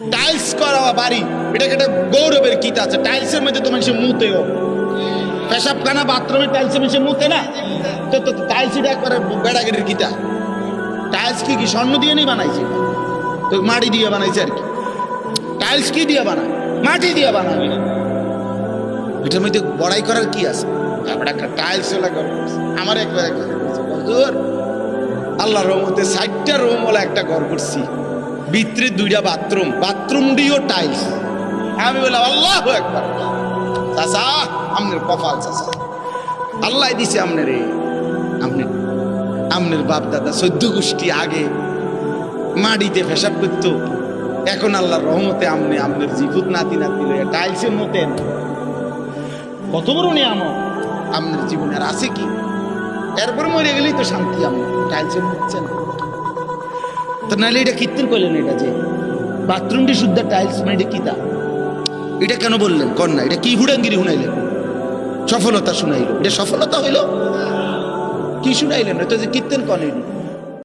Tiles করা বাড়ি, এটাকে একটা গৌরবের কিতা আছে। টাইলসের মধ্যে তো মানুষের মুতেও, পেশাবখানা বাথরুমে টাইলসের মানুষের মুতে না, তো তো টাইলস এটা একবারে বেড়াগেটের কিতা। টাইলস কি স্বর্ণ দিয়ে নেই বানাইছে, তো মাটি দিয়ে বানাইছে আর কি। টাইলস কি দিয়ে বানায়? মাটি দিয়ে বানায়। এটার মধ্যে বড়াই করার কি আছে? তারপরে একটা টাইলস আমার একবার আল্লাহর রহমতে 60টা রুম ওলা একটা ঘর করছি, ভিতরে 2টা বাথরুম, বাথরুম দিয়েও টাইলস। আমি বললাম আল্লাহু আকবার, চাচা আমনের কপাল, চাচা আল্লাহ দিছে আমনের। আমনের বাপ দাদা 14 গোষ্ঠী আগে মাটিতে পেশাব করতো, এখন আল্লাহর রহমতে আমনের জিভুত নাতি নাতি টাইলসের মতেন। কত বড় নিয়ামত আমনের জীবনে, আর আছে কি? এরপর মরে গেলেই তো শান্তি। আমরা টাইলসের মধ্যে না তো, নাহলে এটা কীর্তন করলেন, এটা যে বাথরুমটি শুদ্ধ টাইলস, মানে এটা কিতা? এটা কেন বললেন কন্যা? এটা কি হুড়াঙ্গিরি শুনাইলেন? সফলতা শুনাইল, এটা সফলতা হইল? কি শুনাইলেন? এটা যে কীর্তন করেন।